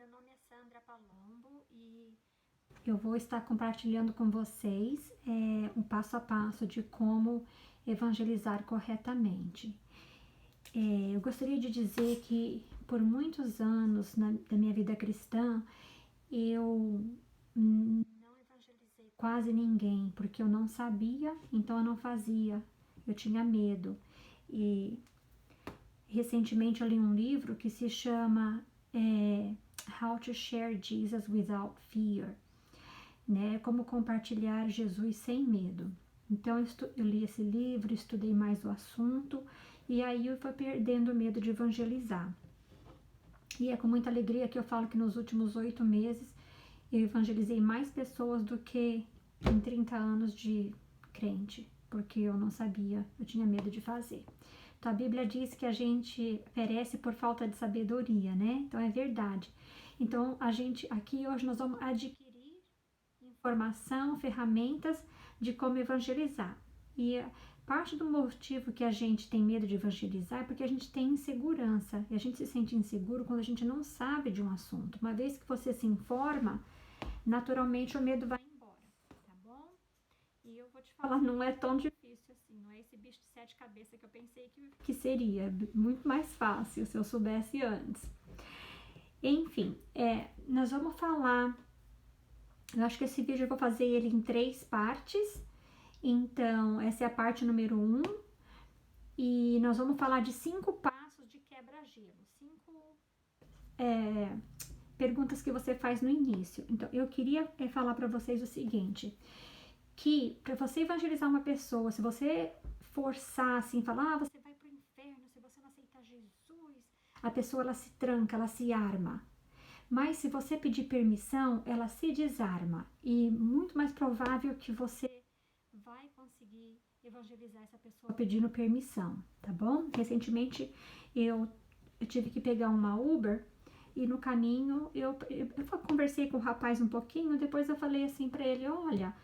meu nome é Sandra Palombo e eu vou estar compartilhando com vocês um passo a passo de como evangelizar corretamente. Eu gostaria de dizer que por muitos anos da minha vida cristã, eu não evangelizei quase ninguém, porque eu não sabia, então eu não fazia, eu tinha medo. E recentemente eu li um livro que se chama How to Share Jesus Without Fear, né? Como compartilhar Jesus sem medo. Então eu li esse livro, estudei mais o assunto e aí eu fui perdendo o medo de evangelizar. E é com muita alegria que eu falo que nos últimos 8 meses eu evangelizei mais pessoas do que em 30 anos de crente, porque eu não sabia, eu tinha medo de fazer. Então a Bíblia diz que a gente perece por falta de sabedoria, né? Então é verdade. Então a gente aqui hoje nós vamos adquirir informação, ferramentas de como evangelizar. E parte do motivo que a gente tem medo de evangelizar é porque a gente tem insegurança. E a gente se sente inseguro quando a gente não sabe de um assunto. Uma vez que você se informa, naturalmente o medo vai embora, tá bom? E eu vou te falar, não é tão difícil assim, não é esse bicho de 7 cabeças que eu pensei que seria. Muito mais fácil se eu soubesse antes. Enfim, nós vamos falar, eu acho que esse vídeo eu vou fazer ele em 3 partes. Então, essa é a parte número 1. E nós vamos falar de 5 passos de quebra-gelo. 5 perguntas que você faz no início. Então, eu queria falar para vocês o seguinte, que para você evangelizar uma pessoa, se você forçar assim, falar, você vai pro inferno se você não aceitar Jesus, a pessoa ela se tranca, ela se arma. Mas se você pedir permissão, ela se desarma e muito mais provável que você vai conseguir evangelizar essa pessoa pedindo permissão, tá bom? Recentemente eu tive que pegar uma Uber e no caminho eu conversei com o rapaz um pouquinho, depois eu falei assim pra ele, olha,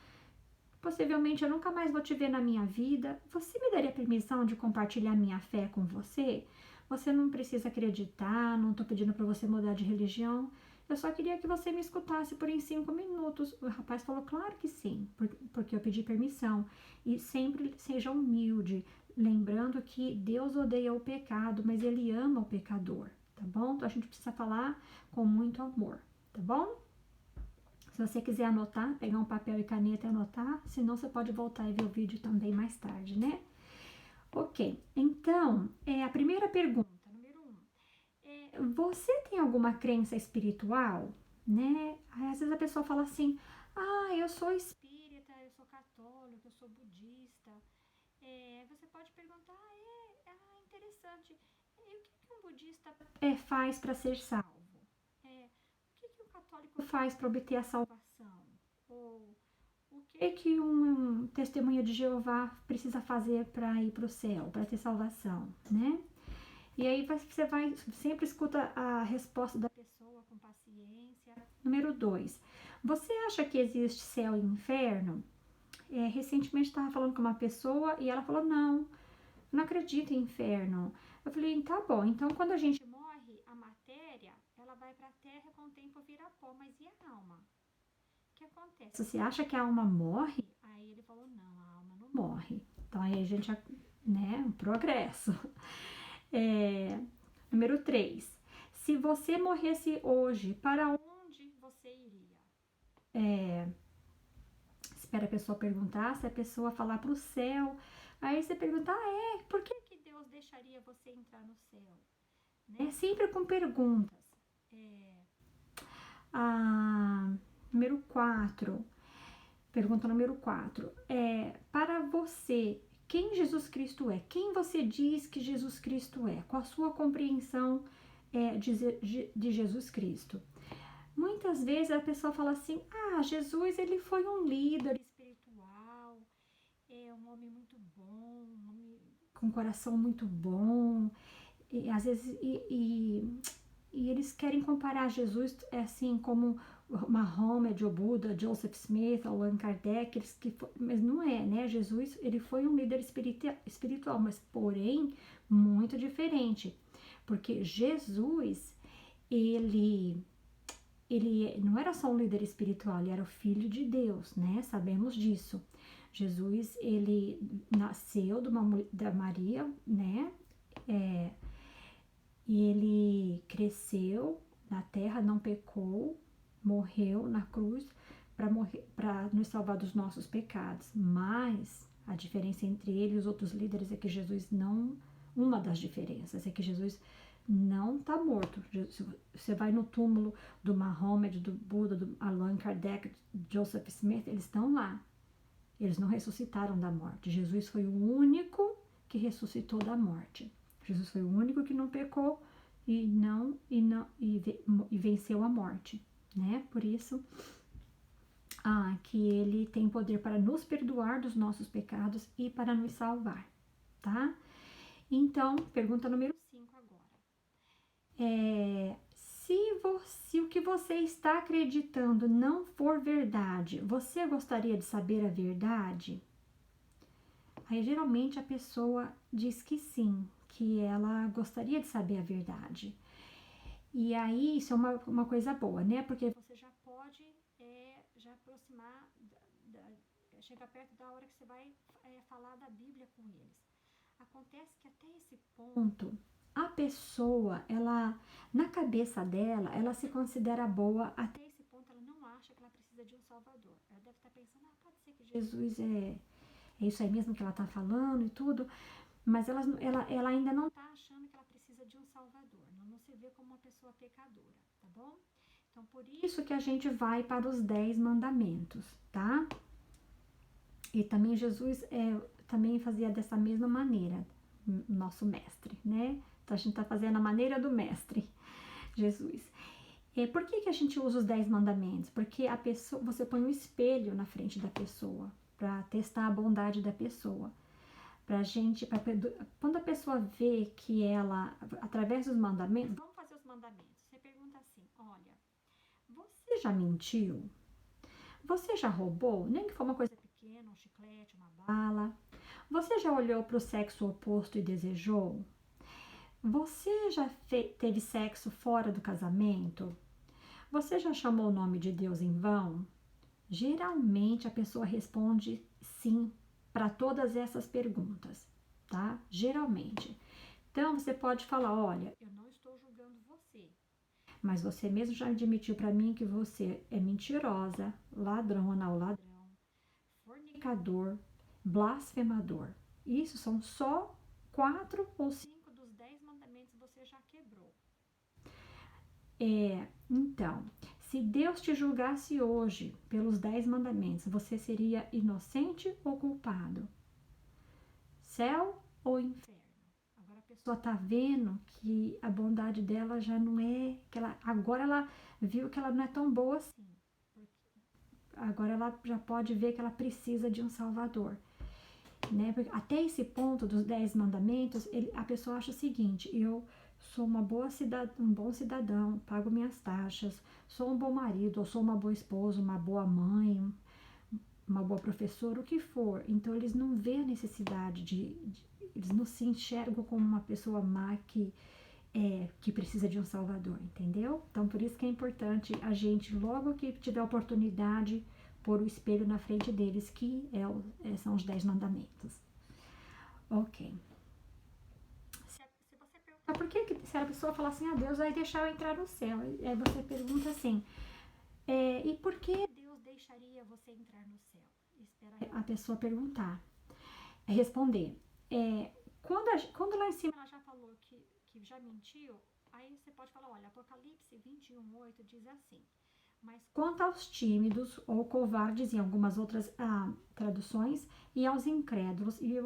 possivelmente eu nunca mais vou te ver na minha vida, você me daria permissão de compartilhar minha fé com você? Você não precisa acreditar, não tô pedindo pra você mudar de religião, eu só queria que você me escutasse por 5 minutos. O rapaz falou, claro que sim, porque eu pedi permissão. E sempre seja humilde, lembrando que Deus odeia o pecado, mas Ele ama o pecador, tá bom? Então a gente precisa falar com muito amor, tá bom? Se você quiser anotar, pegar um papel e caneta e anotar, senão você pode voltar e ver o vídeo também mais tarde, né? Ok, então, a primeira pergunta, número 1. Você tem alguma crença espiritual, né? Às vezes a pessoa fala assim, eu sou espírita, eu sou católico, eu sou budista. Você pode perguntar, interessante, e o que um budista faz para ser salvo? O que um católico faz para obter a salvação? Ou o que um testemunha de Jeová precisa fazer para ir para o céu, para ter salvação, né? E aí você vai, sempre escuta a resposta da pessoa com paciência. Número 2, você acha que existe céu e inferno? Recentemente estava falando com uma pessoa e ela falou, não acredito em inferno. Eu falei, tá bom, então quando a gente morre, a matéria, ela vai para a terra com o tempo vira pó, mas e a alma? O que acontece? Você acha que a alma morre? Aí ele falou, não, a alma não morre. Então aí a gente, né, um progresso. Número 3. Se você morresse hoje, para onde você iria? Espera a pessoa perguntar, se a pessoa falar para o céu, aí você pergunta, por que Deus deixaria você entrar no céu? Né? Sempre com perguntas. Número 4. Pergunta número 4. Para você, quem Jesus Cristo é? Quem você diz que Jesus Cristo é? Qual a sua compreensão de Jesus Cristo? Muitas vezes a pessoa fala assim, Jesus ele foi um líder espiritual, um homem muito bom, um homem com um coração muito bom, e às vezes e eles querem comparar Jesus assim como Mahomet, o Buda, Joseph Smith, Allan Kardec, mas não é, né? Jesus ele foi um líder espiritual, mas porém muito diferente, porque Jesus ele ele não era só um líder espiritual, ele era o filho de Deus, né? Sabemos disso. Jesus, ele nasceu da Maria, né? E ele cresceu na terra, não pecou, morreu na cruz para nos salvar dos nossos pecados. Mas a diferença entre ele e os outros líderes é que Jesus não. Uma das diferenças é que Jesus não está morto. Você vai no túmulo do Mahomet, do Buda, do Allan Kardec, Joseph Smith, eles estão lá. Eles não ressuscitaram da morte. Jesus foi o único que ressuscitou da morte. Jesus foi o único que não pecou e venceu a morte, né? Por isso que ele tem poder para nos perdoar dos nossos pecados e para nos salvar, tá? Então, pergunta número 5 agora. Se o que você está acreditando não for verdade, você gostaria de saber a verdade? Aí, geralmente, a pessoa diz que sim, que ela gostaria de saber a verdade. E aí, isso é uma coisa boa, né? Porque você já pode já aproximar, chegar perto da hora que você vai falar da Bíblia com eles. Acontece que até esse ponto, a pessoa, ela, na cabeça dela, ela se considera boa, até esse ponto ela não acha que ela precisa de um salvador. Ela deve estar pensando, pode ser que Jesus é isso aí mesmo que ela está falando e tudo, mas ela ainda não está achando que ela precisa de um salvador, não se vê como uma pessoa pecadora, tá bom? Então, por isso que a gente vai para os 10 mandamentos, tá? E também Jesus também fazia dessa mesma maneira, nosso mestre, né? Então, a gente está fazendo a maneira do mestre, Jesus. Por que a gente usa os 10 mandamentos? Porque a pessoa, você põe um espelho na frente da pessoa, para testar a bondade da pessoa. Quando a pessoa vê que ela, através dos mandamentos, vamos fazer os mandamentos. Você pergunta assim, olha, você já mentiu? Você já roubou? Nem que for uma coisa pequena, um chiclete, uma bala. Você já olhou para o sexo oposto e desejou? Você já teve sexo fora do casamento? Você já chamou o nome de Deus em vão? Geralmente a pessoa responde sim para todas essas perguntas, tá? Geralmente. Então você pode falar, olha, eu não estou julgando você, mas você mesmo já admitiu para mim que você é mentirosa, ladrona ou ladrão, fornicador, blasfemador. Isso são só 4 ou 5 dos 10 mandamentos que você já quebrou. Então, se Deus te julgasse hoje pelos 10 mandamentos, você seria inocente ou culpado? Céu ou inferno? Agora a pessoa está vendo que a bondade dela já não é, agora ela viu que ela não é tão boa assim. Agora ela já pode ver que ela precisa de um salvador. Né? Porque até esse ponto dos 10 mandamentos, a pessoa acha o seguinte, eu sou um bom cidadão, pago minhas taxas, sou um bom marido, ou sou uma boa esposa, uma boa mãe, uma boa professora, o que for. Então eles não vêem a necessidade eles não se enxergam como uma pessoa má que precisa de um salvador, entendeu? Então por isso que é importante a gente, logo que tiver oportunidade, pôr o espelho na frente deles, que são os 10 mandamentos. Ok. Se você perguntar por que se a pessoa falar assim, Deus vai deixar eu entrar no céu, aí você pergunta assim, e por que Deus deixaria você entrar no céu? Espera a pessoa perguntar, responder. Quando lá em cima ela já falou que já mentiu, aí você pode falar, olha, Apocalipse 21:8 diz assim, mas quanto aos tímidos ou covardes, em algumas outras traduções, e aos incrédulos, e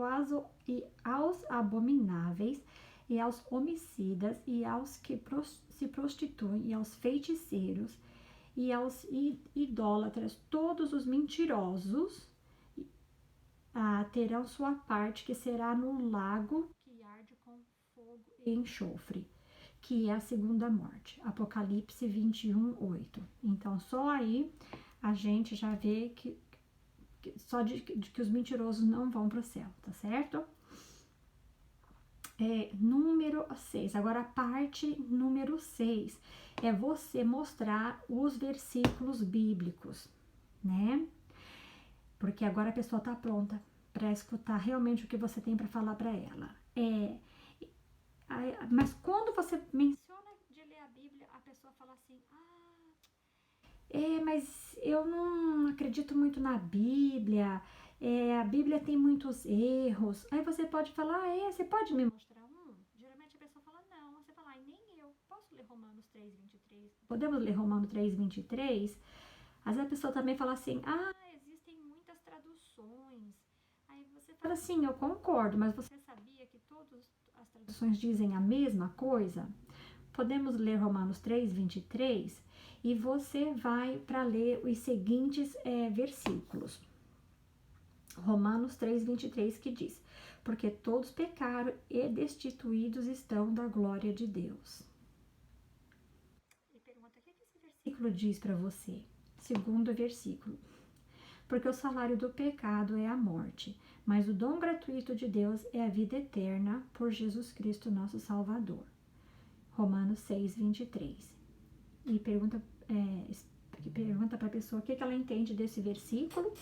aos abomináveis, e aos homicidas, e aos que se prostituem, e aos feiticeiros, e aos idólatras, todos os mentirosos, terão sua parte, que será no lago que arde com fogo e enxofre, que é a segunda morte. Apocalipse 21:8. Então, só aí a gente já vê que os mentirosos não vão para o céu, tá certo? Número 6. Agora, a parte número 6 é você mostrar os versículos bíblicos, né? Porque agora a pessoa está pronta para escutar realmente o que você tem para falar para ela. Mas quando você menciona de ler a Bíblia, a pessoa fala assim, mas eu não acredito muito na Bíblia, a Bíblia tem muitos erros. Aí você pode falar, você pode me mostrar um? Geralmente a pessoa fala, não. Você fala, nem eu. Posso ler Romanos 3:23? Podemos ler Romanos 3:23? Às vezes a pessoa também fala assim, existem muitas traduções. Aí você fala assim, eu concordo, mas você sabia que todas as traduções dizem a mesma coisa? Podemos ler Romanos 3:23 e você vai para ler os seguintes versículos. Romanos 3:23 que diz, porque todos pecaram e destituídos estão da glória de Deus. E pergunta, o que esse versículo diz para você? Segundo versículo, porque o salário do pecado é a morte, mas o dom gratuito de Deus é a vida eterna por Jesus Cristo nosso Salvador. Romanos 6:23. E pergunta para a pessoa o que ela entende desse versículo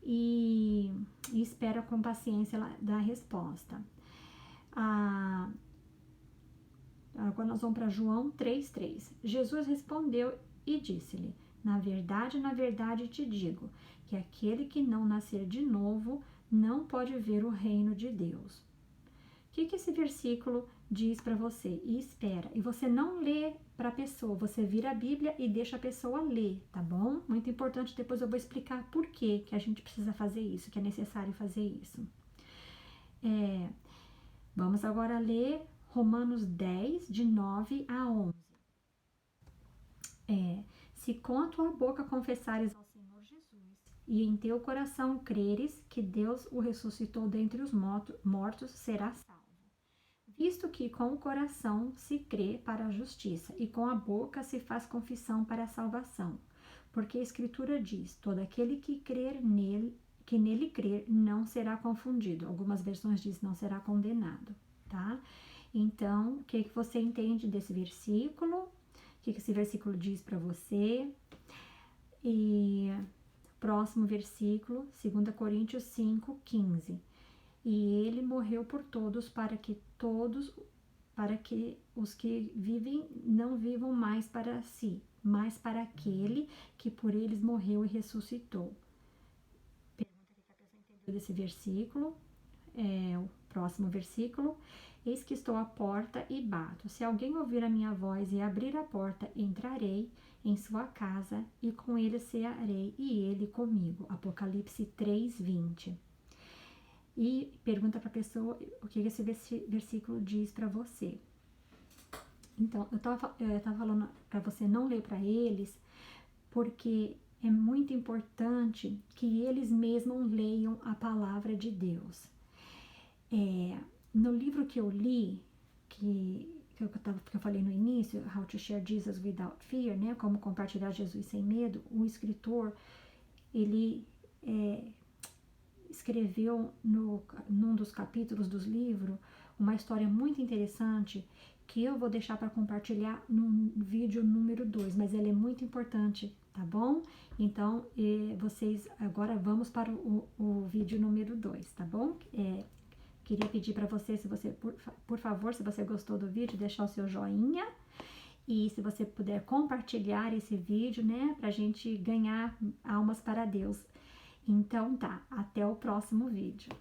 e espera com paciência ela dar a resposta. Agora nós vamos para João 3:3. Jesus respondeu e disse-lhe, na verdade te digo, que aquele que não nascer de novo não pode ver o reino de Deus. O que esse versículo diz para você? E espera. E você não lê para a pessoa, você vira a Bíblia e deixa a pessoa ler, tá bom? Muito importante, depois eu vou explicar por que a gente precisa fazer isso, que é necessário fazer isso. Vamos agora ler Romanos 10, de 9 a 11. Se com a tua boca confessares ao Senhor Jesus e em teu coração creres que Deus o ressuscitou dentre os mortos, serás salvo. Visto que com o coração se crê para a justiça e com a boca se faz confissão para a salvação. Porque a Escritura diz, todo aquele que nele crer não será confundido. Algumas versões diz não será condenado, tá? Então, o que você entende desse versículo? O que esse versículo diz para você? E próximo versículo, 2 Coríntios 5:15. E ele morreu por todos para que os que vivem não vivam mais para si, mas para aquele que por eles morreu e ressuscitou. Pergunta que a pessoa entendeu desse versículo. O próximo versículo. Eis que estou à porta e bato. Se alguém ouvir a minha voz e abrir a porta, entrarei em sua casa e com ele cearei e ele comigo. Apocalipse 3:20. E pergunta para a pessoa o que esse versículo diz para você. Então, eu tava falando para você não ler para eles, porque é muito importante que eles mesmos leiam a palavra de Deus. No livro que eu li, que eu falei no início, How to Share Jesus Without Fear, né? Como compartilhar Jesus sem medo, o escritor, ele escreveu num dos capítulos do livro uma história muito interessante que eu vou deixar para compartilhar no vídeo número 2, mas ela é muito importante, tá bom? Então, vocês, agora vamos para o vídeo número 2, tá bom? Queria pedir para você, se você, por favor, se você gostou do vídeo, deixar o seu joinha e se você puder compartilhar esse vídeo, né, pra gente ganhar almas para Deus. Então tá, até o próximo vídeo.